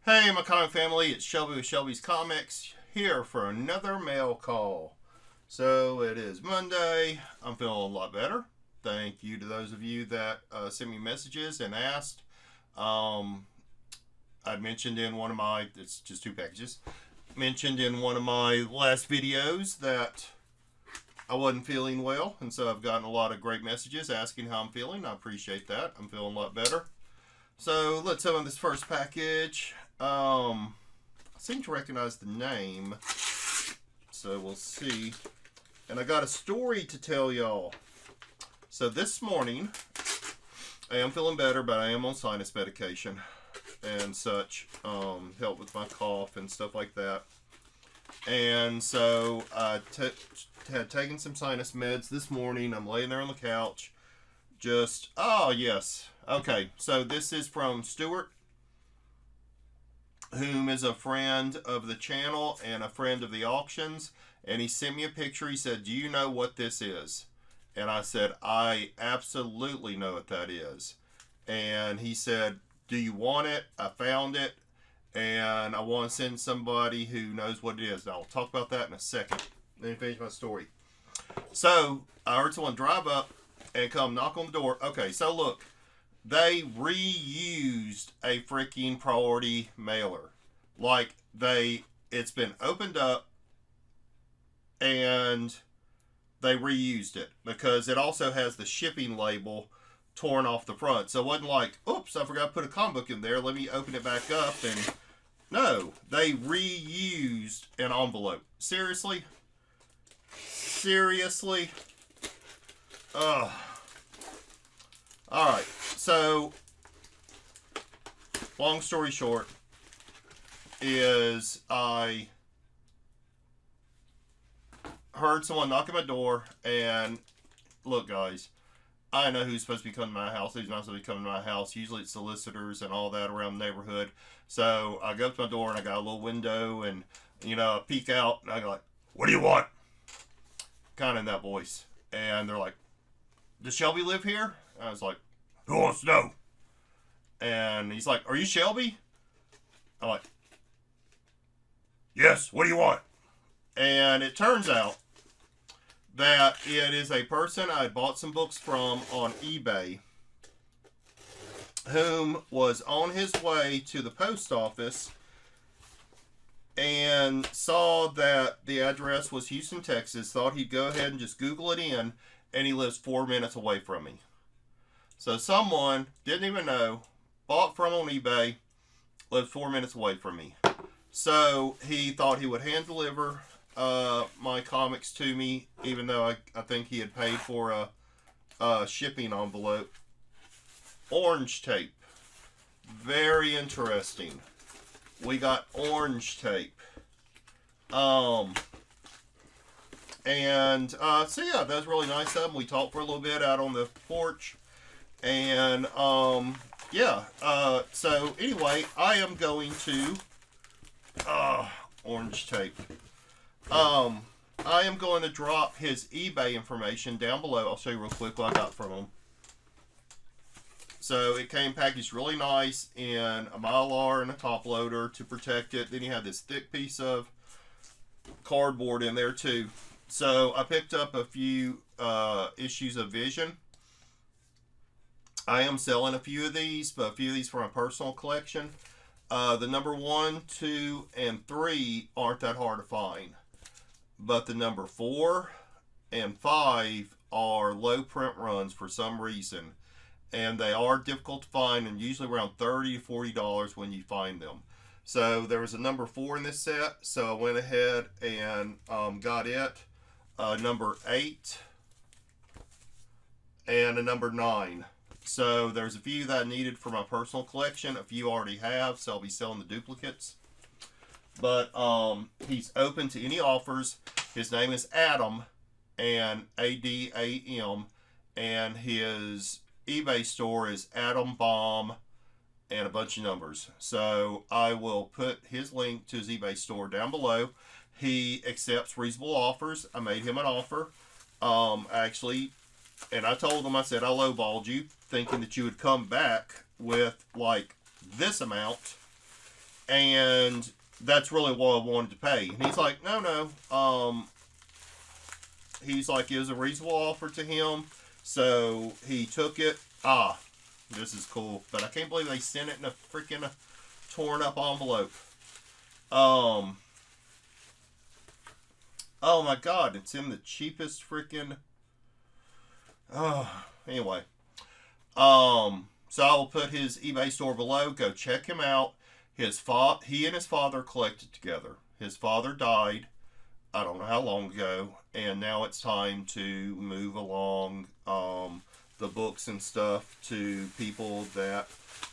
Hey, my comic family, it's Shelby with Shelby's Comics here for another mail call. So it is Monday. I'm feeling a lot better. Thank you to those of you that sent me messages and asked. I mentioned in one of my, it's just 2 packages, mentioned in one of my last videos that I wasn't feeling well, and so I've gotten a lot of great messages asking how I'm feeling. I appreciate that. I'm feeling a lot better. So let's open this first package. I seem to recognize the name, so we'll see. And I got a story to tell y'all. So this morning, I am feeling better, but I am on sinus medication and such, help with my cough and stuff like that. And so I had taken some sinus meds this morning. I'm laying there on the couch, oh yes, okay. So this is from Stuart, whom is a friend of the channel and a friend of the auctions, and he sent me a picture. He said, do you know what this is? And I said, I absolutely know what that is. And he said, do you want it? I found it, and I want to send somebody who knows what it is. I'll talk about that in a second. Let me finish my story. So I heard someone drive up and come knock on the door. Okay, so look. They reused a freaking priority mailer. Like, it's been opened up and they reused it because it also has the shipping label torn off the front. So it wasn't like, oops, I forgot to put a comic book in there. Let me open it back up. And no, they reused an envelope. Seriously? Seriously? Ugh. Alright, so long story short is I heard someone knock at my door, and look guys, I know who's supposed to be coming to my house, who's not supposed to be coming to my house. Usually it's solicitors and all that around the neighborhood. So I go up to my door and I got a little window, and I peek out and I go like, what do you want? Kind of in that voice. And they're like, does Shelby live here? I was like, who wants to know? And he's like, are you Shelby? I'm like, yes, what do you want? And it turns out that it is a person I had bought some books from on eBay, whom was on his way to the post office and saw that the address was Houston, Texas, thought he'd go ahead and just Google it in, and he lives 4 minutes away from me. So someone, didn't even know, bought from on eBay, lives 4 minutes away from me. So he thought he would hand deliver my comics to me, even though I think he had paid for a shipping envelope. Orange tape. Very interesting. We got orange tape. And so yeah, that was really nice of him. We talked for a little bit out on the porch. And yeah, so anyway, I am going to orange tape. I am going to drop his eBay information down below. I'll show you real quick what I got from him. So it came packaged really nice in a Mylar and a top loader to protect it. Then you have this thick piece of cardboard in there too. So I picked up a few issues of Vision. I am selling a few of these, but a few of these for my personal collection. The number 1, 2, and 3 aren't that hard to find. But the number 4 and 5 are low print runs for some reason. And they are difficult to find, and usually around $30 to $40 when you find them. So there was a number 4 in this set, so I went ahead and got it. Number 8 and a number 9. So there's a few that I needed for my personal collection. A few I already have, so I'll be selling the duplicates. But he's open to any offers. His name is Adam, and Adam, and his eBay store is Adambomb and a bunch of numbers. So I will put his link to his eBay store down below. He accepts reasonable offers. I made him an offer. Actually, and I told him, I said, I lowballed you, thinking that you would come back with like this amount, and that's really what I wanted to pay. And he's like, no. He's like, it was a reasonable offer to him, so he took it. This is cool, but I can't believe they sent it in a freaking torn up envelope. Oh my god, it's in the cheapest freaking. Anyway. So I will put his eBay store below. Go check him out. He and his father collected together. His father died, I don't know how long ago, and now it's time to move along the books and stuff to people that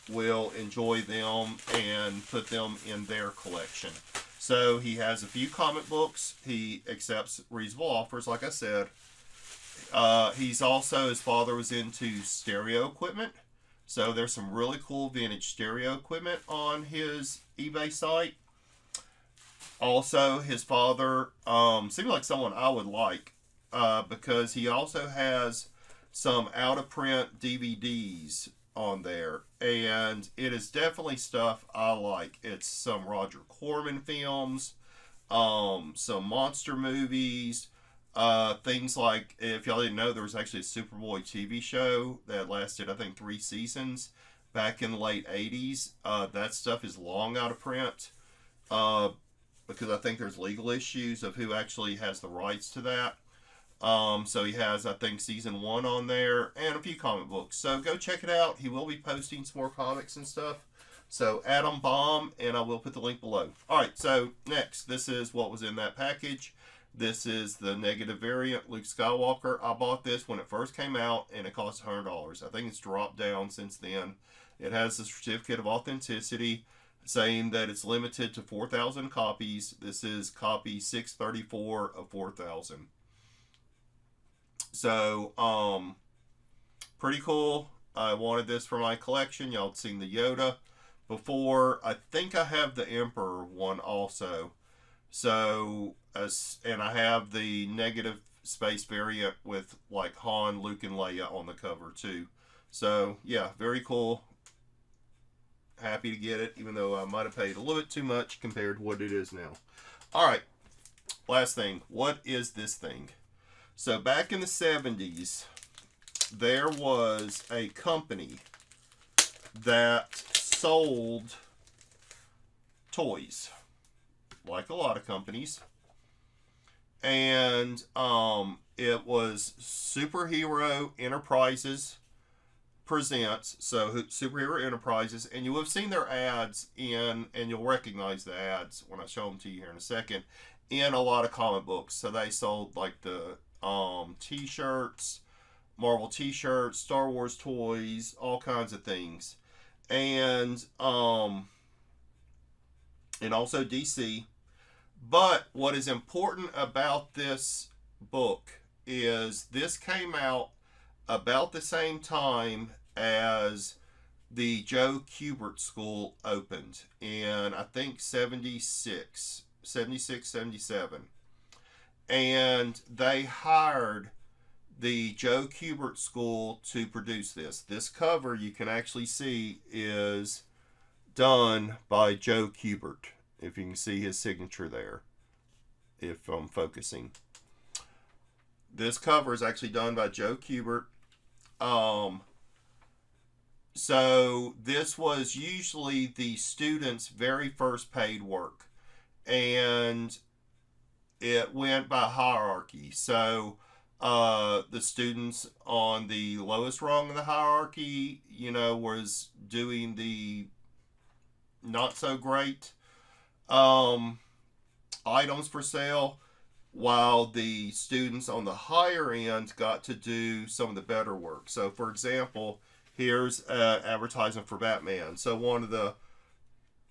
will enjoy them and put them in their collection. So he has a few comic books. He accepts reasonable offers, like I said. He's also, his father was into stereo equipment. So there's some really cool vintage stereo equipment on his eBay site. Also, his father seemed like someone I would like because he also has some out-of-print DVDs on there. And it is definitely stuff I like. It's some Roger Corman films, some monster movies, things like, if y'all didn't know, there was actually a Superboy TV show that lasted, I think, 3 seasons back in the late 80s. That stuff is long out of print because I think there's legal issues of who actually has the rights to that. So he has, I think, season 1 on there and a few comic books. So go check it out. He will be posting some more comics and stuff. So Adambomb, and I will put the link below. Alright, so next, this is what was in that package. This is the negative variant, Luke Skywalker. I bought this when it first came out, and it cost $100. I think it's dropped down since then. It has a certificate of authenticity saying that it's limited to 4,000 copies. This is copy 634 of 4,000. So, pretty cool. I wanted this for my collection. Y'all had seen the Yoda before. I think I have the Emperor one also. So, and I have the negative space variant with like Han, Luke, and Leia on the cover too. So, yeah, very cool. Happy to get it, even though I might have paid a little bit too much compared to what it is now. Alright, last thing. What is this thing? So, back in the 70s, there was a company that sold toys, like a lot of companies, and it was Superhero Enterprises Presents. So Superhero Enterprises, and you will have seen their ads in, and you'll recognize the ads when I show them to you here in a second, in a lot of comic books. So they sold like the t-shirts, Marvel t-shirts, Star Wars toys, all kinds of things, and also DC. But what is important about this book is this came out about the same time as the Joe Kubert School opened in, I think, 76, 77. And they hired the Joe Kubert School to produce this. This cover, you can actually see, is done by Joe Kubert. If you can see his signature there, if I'm focusing. This cover is actually done by Joe Kubert. So this was usually the students' very first paid work. And it went by hierarchy. So the students on the lowest rung of the hierarchy, you know, was doing the not so great items for sale, while the students on the higher end got to do some of the better work. So, for example, here's an advertisement for Batman. So one of the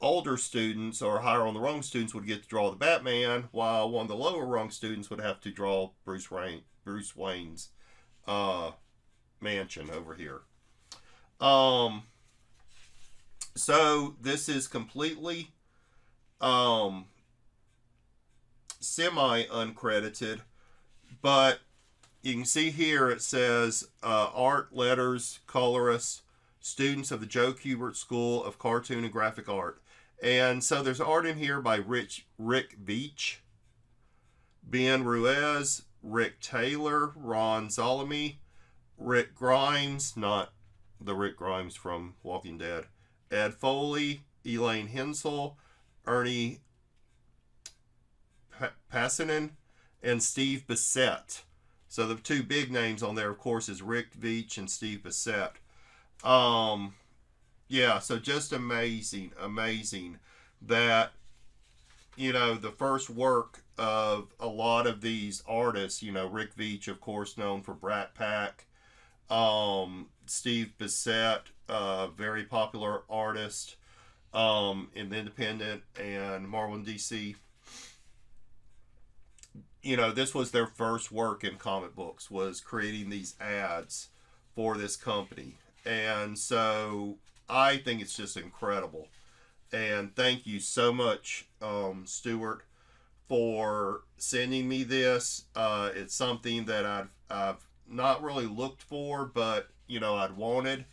older students, or higher on the rung students, would get to draw the Batman, while one of the lower rung students would have to draw Bruce Wayne's mansion over here. So this is completely semi-uncredited, but you can see here it says art, letters, colorists, students of the Joe Kubert School of Cartoon and Graphic Art. And so there's art in here by Rick Veitch, Ben Ruiz, Rick Taylor, Ron Zalami, Rick Grimes, not the Rick Grimes from Walking Dead, Ed Foley, Elaine Hensel, Ernie Passinen, and Steve Bissett. So the two big names on there, of course, is Rick Veitch and Steve Bissett. Yeah, so just amazing that, you know, the first work of a lot of these artists, you know, Rick Veitch, of course, known for Brat Pack, Steve Bissett, very popular artist in the independent and Marvel and DC. You know, this was their first work in comic books, was creating these ads for this company. And so I think it's just incredible. And thank you so much, Stuart, for sending me this. It's something that I've not really looked for, but, you know, I'd wanted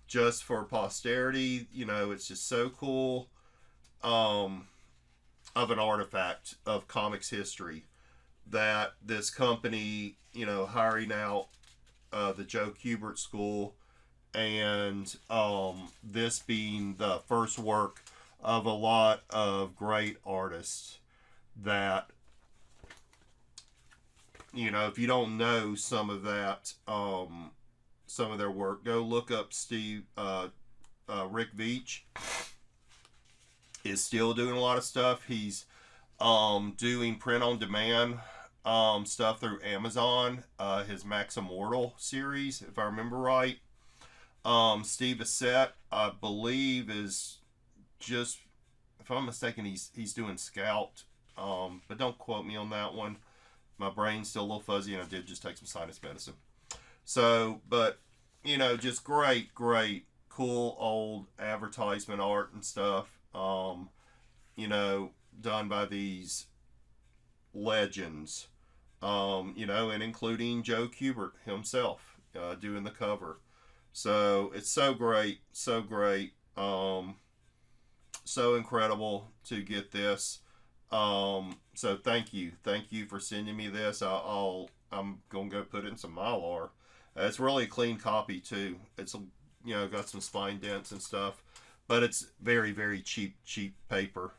just for posterity. You know, it's just so cool of an artifact of comics history that this company, you know, hiring out the Joe Kubert School, and this being the first work of a lot of great artists that, you know, if you don't know some of that, some of their work, go look up Rick Veitch is still doing a lot of stuff. He's doing print on demand stuff through Amazon, his Max Immortal series, if I remember right. Steve Bissett, I believe, is just, if I'm mistaken, he's doing Scout, but don't quote me on that one. My brain's still a little fuzzy, and I did just take some sinus medicine. So, but, you know, just great, cool old advertisement art and stuff, you know, done by these legends, you know, and including Joe Kubert himself doing the cover. So it's so great, so incredible to get this. So thank you for sending me this. I'm gonna go put it in some Mylar. It's really a clean copy too. It's, you know, got some spine dents and stuff, but it's very cheap paper.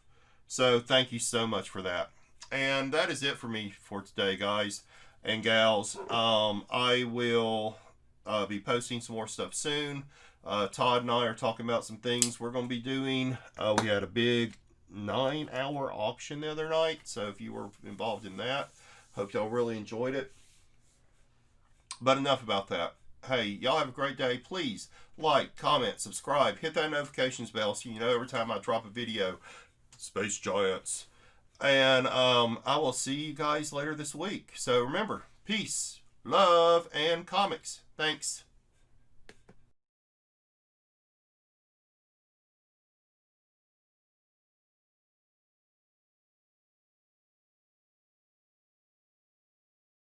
So thank you so much for that. And that is it for me for today, guys and gals. I will be posting some more stuff soon. Todd and I are talking about some things we're going to be doing. We had a big 9-hour auction the other night, so if you were involved in that, hope y'all really enjoyed it. But enough about that. Hey, y'all have a great day. Please like, comment, subscribe, hit that notifications bell so you know every time I drop a video. Space Giants. And I will see you guys later this week. So remember, peace, love, and comics. Thanks.